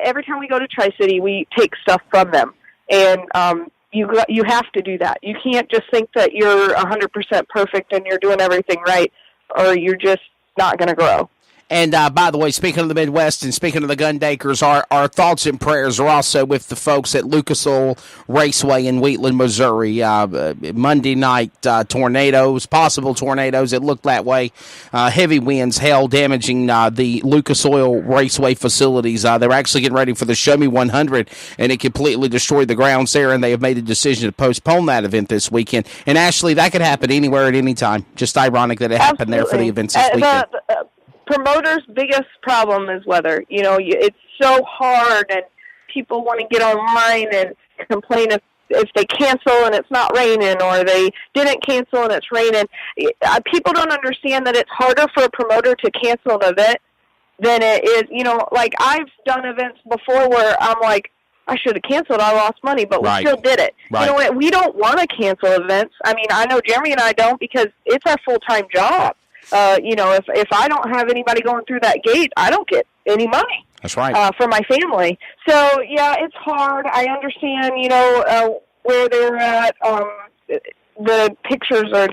every time we go to Tri-City, we take stuff from them, and you have to do that. You can't just think that you're 100% perfect and you're doing everything right, or you're just not going to grow. And by the way, speaking of the Midwest and speaking of the Gundakers, our thoughts and prayers are also with the folks at Lucas Oil Raceway in Wheatland, Missouri. Monday night tornadoes, possible tornadoes. It looked that way. Heavy winds, hail damaging the Lucas Oil Raceway facilities. They're actually getting ready for the Show Me 100, and it completely destroyed the grounds there, and they have made a decision to postpone that event this weekend. And, Ashley, that could happen anywhere at any time. Just ironic that it happened there for the events this weekend. Promoters' biggest problem is weather. It's so hard, and people want to get online and complain if they cancel and it's not raining, or they didn't cancel and it's raining. People don't understand that it's harder for a promoter to cancel an event than it is. Like I've done events before where I'm like, I should have canceled. I lost money, but we still did it. Right. We don't want to cancel events. I mean, I know Jeremy and I don't, because it's our full-time job. If I don't have anybody going through that gate, I don't get any money. That's right. For my family. So, yeah, it's hard. I understand, where they're at. The pictures are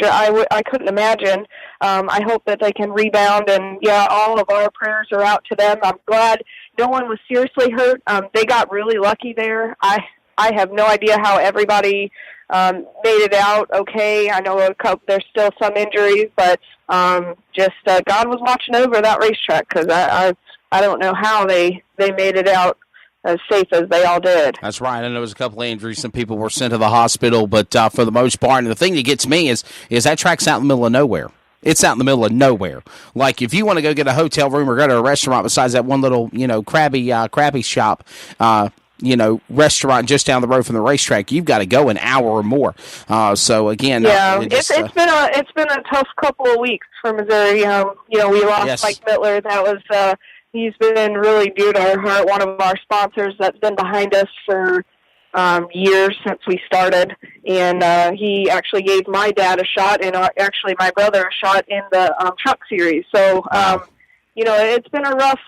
I couldn't imagine. I hope that they can rebound, and, yeah, all of our prayers are out to them. I'm glad no one was seriously hurt. They got really lucky there. I have no idea how everybody made it out okay. I know there's still some injuries, but God was watching over that racetrack, because I don't know how they made it out as safe as they all did. That's right. I know there was a couple of injuries. Some people were sent to the hospital, but for the most part, and the thing that gets me is that track's out in the middle of nowhere. It's out in the middle of nowhere. Like, if you want to go get a hotel room or go to a restaurant besides that one little, crabby shop, restaurant just down the road from the racetrack, you've got to go an hour or more. So again, it's been a tough couple of weeks for Missouri. We lost Mike Mittler. That was he's been really dear to our heart. One of our sponsors that's been behind us for years since we started, and he actually gave my dad a shot, and actually my brother a shot in the truck series. So it's been a rough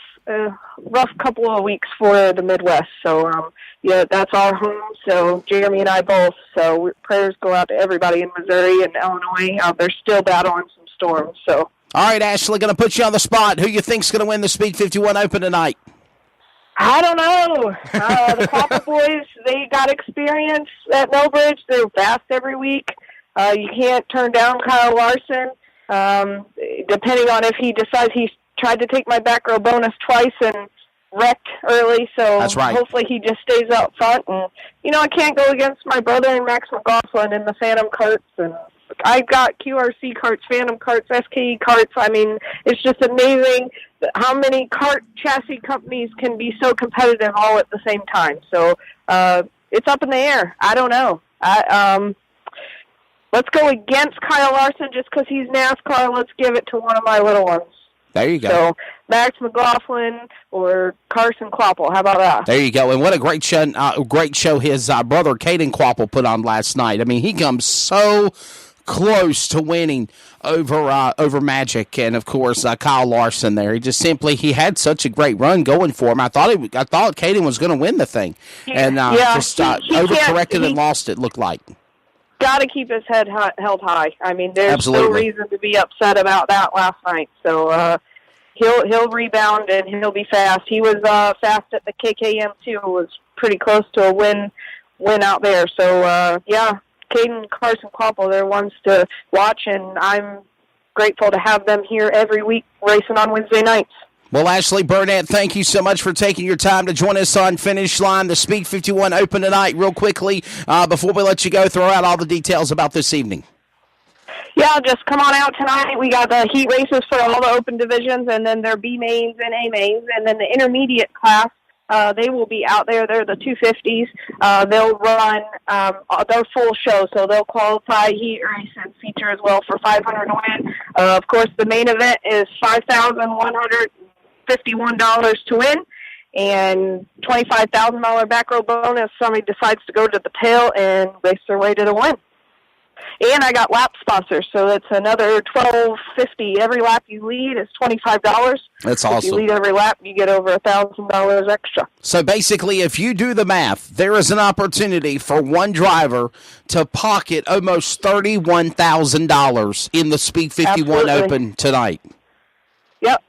couple of weeks for the Midwest. So, that's our home. So Jeremy and I both. So prayers go out to everybody in Missouri and Illinois. They're still battling some storms. So. All right, Ashley, going to put you on the spot. Who you think's going to win the Speed 51 Open tonight? I don't know. The Papa boys, they got experience at Millbridge. They're fast every week. You can't turn down Kyle Larson. Depending on if he decides he's tried to take my back row bonus twice and wrecked early, so that's right. Hopefully he just stays out front. And, I can't go against my brother and Max McLaughlin in the Phantom carts. And I've got QRC carts, Phantom carts, SKE carts. I mean, it's just amazing how many kart chassis companies can be so competitive all at the same time. So it's up in the air. I don't know. Let's go against Kyle Larson just because he's NASCAR. Let's give it to one of my little ones. There you go. So, Max McLaughlin or Carson Kvapil. How about that? There you go. And what a great show his brother, Caden Kvapil, put on last night. I mean, he comes so close to winning over Magic and, of course, Kyle Larson there. He had such a great run going for him. I thought Caden was going to win the thing. And overcorrected and lost it, looked like. Got to keep his head held high. I mean, there's no reason to be upset about that last night. So he'll rebound and he'll be fast. He was fast at the KKM too. Was pretty close to a win out there. So Caden, Carson, Kvapil, they're ones to watch, and I'm grateful to have them here every week racing on Wednesday nights. Well, Ashley Burnett, thank you so much for taking your time to join us on Finish Line, the Speed 51 Open tonight. Real quickly, before we let you go, throw out all the details about this evening. Yeah, just come on out tonight. We got the heat races for all the open divisions, and then their B mains and A mains, and then the intermediate class. They will be out there. They're the 250s. They'll run their full show, so they'll qualify heat race and feature as well for $500 to win. Of course, the main event is $5,151 to win, and $25,000 back row bonus if somebody decides to go to the tail and race their way to the win. And I got lap sponsors, so it's another $12.50. Every lap you lead is $25. That's awesome. If you lead every lap, you get over $1,000 extra. So basically, if you do the math, there is an opportunity for one driver to pocket almost $31,000 in the Speed 51 Open tonight. Yep.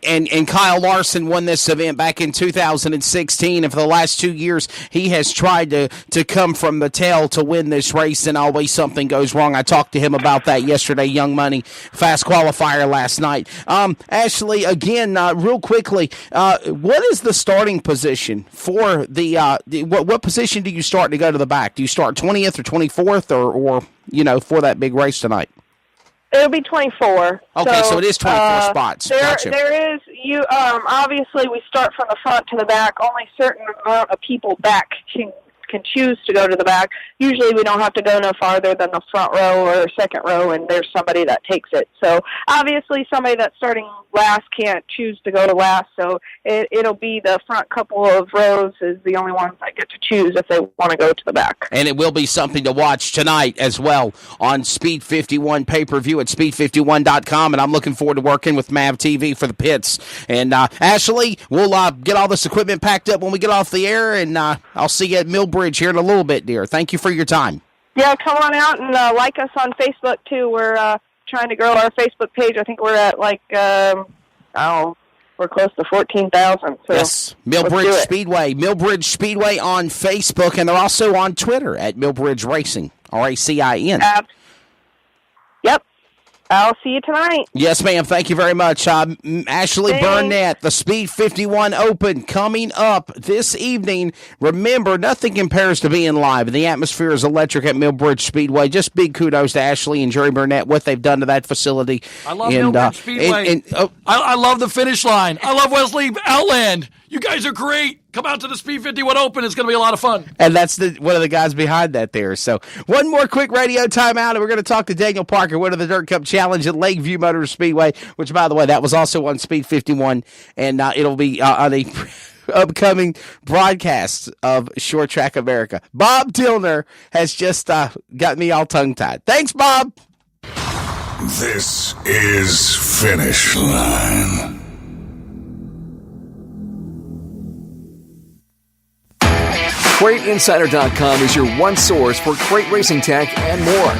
And Kyle Larson won this event back in 2016, and for the last 2 years, he has tried to come from the tail to win this race, and always something goes wrong. I talked to him about that yesterday, Young Money, fast qualifier last night. Ashley, again, real quickly, what is the starting position for what position do you start to go to the back? Do you start 20th or 24th or for that big race tonight? It'll be 24. Okay, so it is 24 spots. Gotcha. There is, obviously we start from the front to the back. Only certain amount of people back can choose to go to the back. Usually we don't have to go no farther than the front row or second row, and there's somebody that takes it. So obviously somebody that's starting last can't choose to go to last, so it'll be the front couple of rows is the only ones that get to choose if they want to go to the back. And it will be something to watch tonight as well on Speed 51 pay-per-view at speed51.com, and I'm looking forward to working with MAV TV for the pits. And Ashley, we'll get all this equipment packed up when we get off the air, and I'll see you at Millbridge here in a little bit, dear. Thank you for your time. Yeah, come on out and like us on Facebook, too. We're trying to grow our Facebook page. I think we're at, we're close to 14,000. So yes, Millbridge Speedway. Millbridge Speedway on Facebook, and they're also on Twitter at Millbridge Racing, RACIN. Yep. I'll see you tonight. Yes, ma'am. Thank you very much. Ashley Burnett, the Speed 51 Open coming up this evening. Remember, nothing compares to being live, and the atmosphere is electric at Millbridge Speedway. Just big kudos to Ashley and Jerry Burnett, what they've done to that facility. I love Millbridge Speedway. I love the finish line. I love Wesley Outland. You guys are great. Come out to the Speed 51 Open. It's going to be a lot of fun. And that's one of the guys behind that there. So one more quick radio timeout, and we're going to talk to Daniel Parker, winner of the Dirt Cup Challenge at Lakeview Motor Speedway, which, by the way, that was also on Speed 51, and it'll be on a upcoming broadcast of Short Track America. Bob Dillner has just got me all tongue-tied. Thanks, Bob. This is Finish Line. CrateInsider.com is your one source for crate racing tech and more.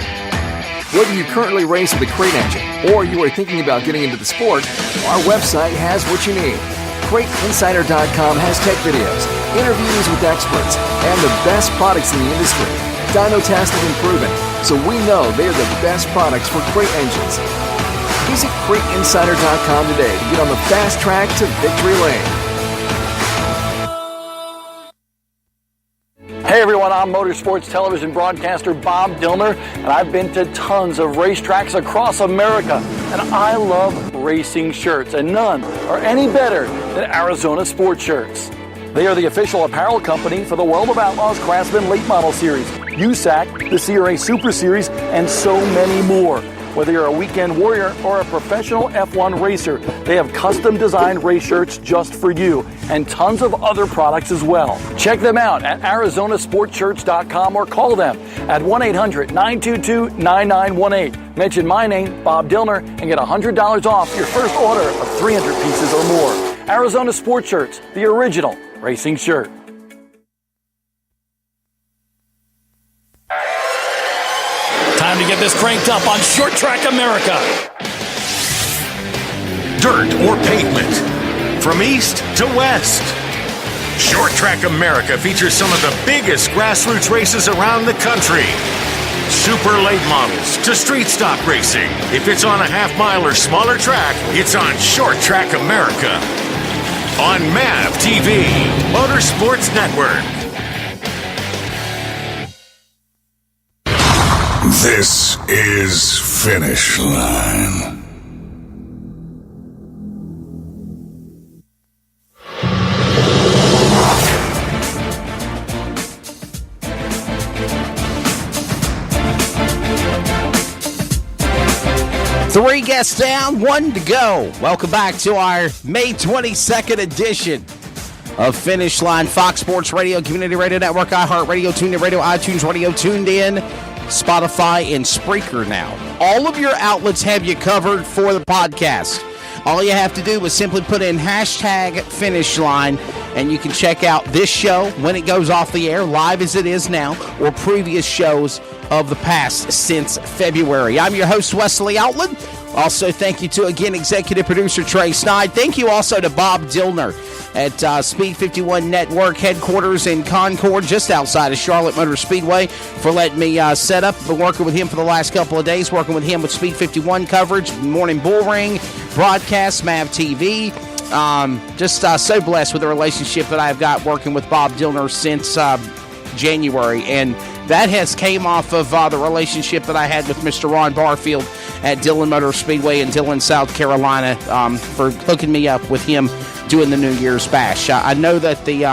Whether you currently race with a crate engine or you are thinking about getting into the sport, our website has what you need. CrateInsider.com has tech videos, interviews with experts, and the best products in the industry. Dyno tested and proven, so we know they are the best products for crate engines. Visit CrateInsider.com today to get on the fast track to victory lane. Hey everyone, I'm motorsports television broadcaster Bob Dillner, and I've been to tons of racetracks across America, and I love racing shirts, and none are any better than Arizona Sport Shirts. They are the official apparel company for the World of Outlaws Craftsman Late Model Series, USAC, the CRA Super Series, and so many more. Whether you're a weekend warrior or a professional F1 racer, they have custom-designed race shirts just for you, and tons of other products as well. Check them out at ArizonaSportShirts.com or call them at 1-800-922-9918. Mention my name, Bob Dillner, and get $100 off your first order of 300 pieces or more. Arizona Sport Shirts, the original racing shirt. Time to get this cranked up on Short Track America. Dirt or pavement, from east to west. Short Track America features some of the biggest grassroots races around the country. Super late models to street stock racing. If it's on a half mile or smaller track, it's on Short Track America. On MAV TV, Motorsports Network. This is Finish Line. Three guests down, one to go. Welcome back to our May 22nd edition of Finish Line. Fox Sports Radio, Community Radio Network, iHeartRadio, TuneIn Radio, iTunes Radio, Tuned In, Spotify, and Spreaker now. All of your outlets have you covered for the podcast. All you have to do is simply put in hashtag finish line, and you can check out this show when it goes off the air, live as it is now, or previous shows of the past since February. I'm your host, Wesley Outland. Also, thank you to, again, executive producer Trey Snide. Thank you also to Bob Dillner at Speed 51 Network headquarters in Concord, just outside of Charlotte Motor Speedway, for letting me set up. Been working with him for the last couple of days, working with him with Speed 51 coverage, Morning Bull Ring, broadcast, MAV TV. Just so blessed with the relationship that I've got working with Bob Dillner since January, and that has came off of the relationship that I had with Mr. Ron Barfield at Dillon Motor Speedway in Dillon, South Carolina, for hooking me up with him doing the New Year's Bash. I know that the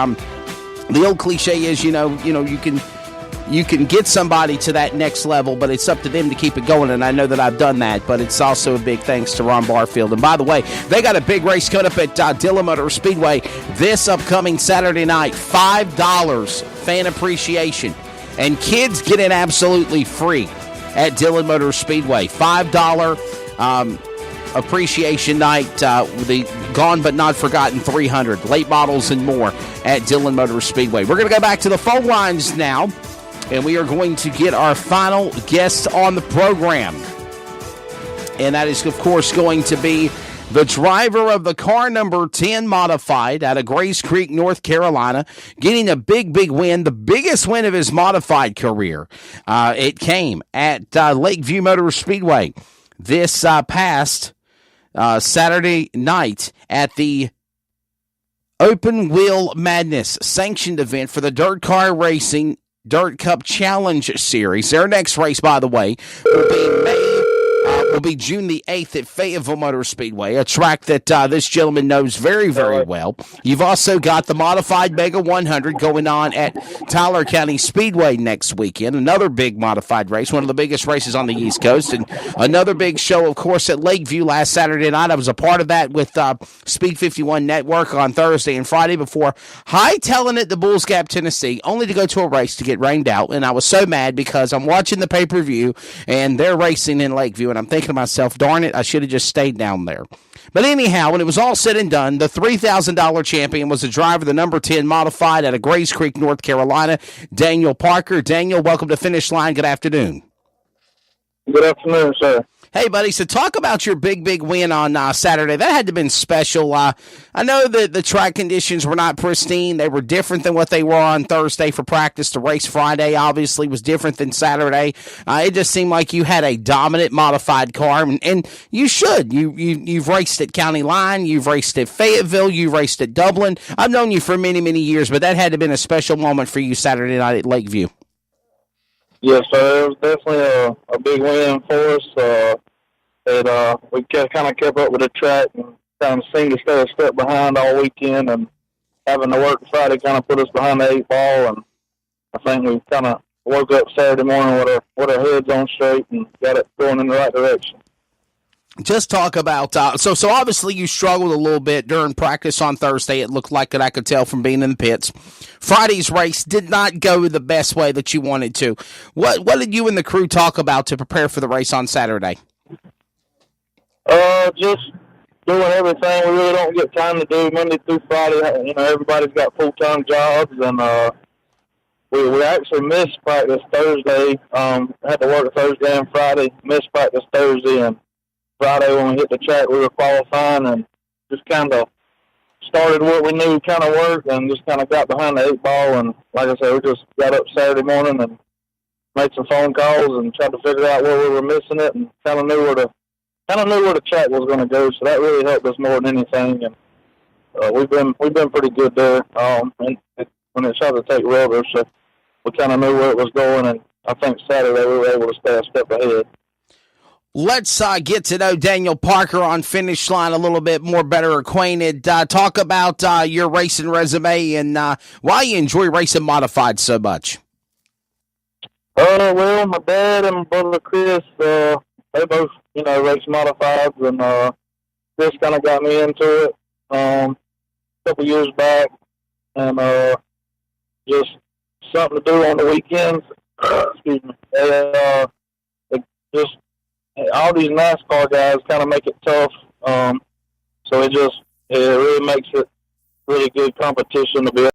old cliche is, you can get somebody to that next level, but it's up to them to keep it going, and I know that I've done that, but it's also a big thanks to Ron Barfield. And by the way, they got a big race coming up at Dillon Motor Speedway this upcoming Saturday night, $5 fan appreciation. And kids get in absolutely free at Dillon Motor Speedway. $5 appreciation night, the Gone But Not Forgotten 300, late models and more at Dillon Motor Speedway. We're going to go back to the phone lines now, and we are going to get our final guest on the program. And that is, of course, going to be the driver of the car number 10 modified out of Grays Creek, North Carolina, getting a big win, the biggest win of his modified career. It came at Lakeview Motor Speedway this past Saturday night at the Open Wheel Madness sanctioned event for the Dirt Car Racing Dirt Cup Challenge Series. Their next race, by the way, will be June the 8th at Fayetteville Motor Speedway, a track that this gentleman knows very well. You've also got the Modified Mega 100 going on at Tyler County Speedway next weekend, another big modified race, one of the biggest races on the East Coast, and another big show, of course, at Lakeview last Saturday night. I was a part of that with Speed 51 Network on Thursday and Friday before hightailing it to Bulls Gap, Tennessee, only to go to a race to get rained out, and I was so mad because I'm watching the pay-per-view, and they're racing in Lakeview, and I'm thinking to myself, darn it, I should have just stayed down there. But anyhow, when it was all said and done, the $3,000 champion was the driver of the number 10 modified out of Grays Creek, North Carolina, Daniel Parker. Daniel, welcome to Finish Line. Good afternoon. Good afternoon, sir. Hey, buddy, so talk about your big win on Saturday. That had to have been special. I know that the track conditions were not pristine. They were different than what they were on Thursday for practice. The race Friday obviously was different than Saturday. It just seemed like you had a dominant modified car, and you should. You've raced at County Line. You've raced at Fayetteville. You've raced at Dublin. I've known you for many years, but that had to have been a special moment for you Saturday night at Lakeview. Yes, sir. It was definitely a big win for us. We kind of kept up with the track and kind of seemed to stay a step behind all weekend, and having to work Friday kind of put us behind the 8 ball, and I think we kind of woke up Saturday morning with our heads on straight and got it going in the right direction. Just talk about, so obviously you struggled a little bit during practice on Thursday. It looked like it, I could tell from being in the pits. Friday's race did not go the best way that you wanted to. What did you and the crew talk about to prepare for the race on Saturday? Just doing everything we really don't get time to do Monday through Friday. You know, everybody's got full-time jobs, and we actually missed practice Thursday. Had to work Thursday and Friday, missed practice Thursday, and Friday when we hit the track we were qualifying, and just kind of started what we knew kind of worked and just kind of got behind the 8 ball. And like I said, we just got up Saturday morning and made some phone calls and tried to figure out where we were missing it, and kind of knew where the track was going to go. So that really helped us more than anything. And we've been pretty good there. And when it started to take rubber, so we kind of knew where it was going. And I think Saturday we were able to stay a step ahead. Let's get to know Daniel Parker on Finish Line a little bit more, better acquainted. Talk about your racing resume and why you enjoy racing modified so much. Well, my dad and my brother Chris, they both, race modifieds, and Chris kind of got me into it a couple years back, and just something to do on the weekends. excuse me, it just all these NASCAR guys kind of make it tough. So it really makes it really good competition to be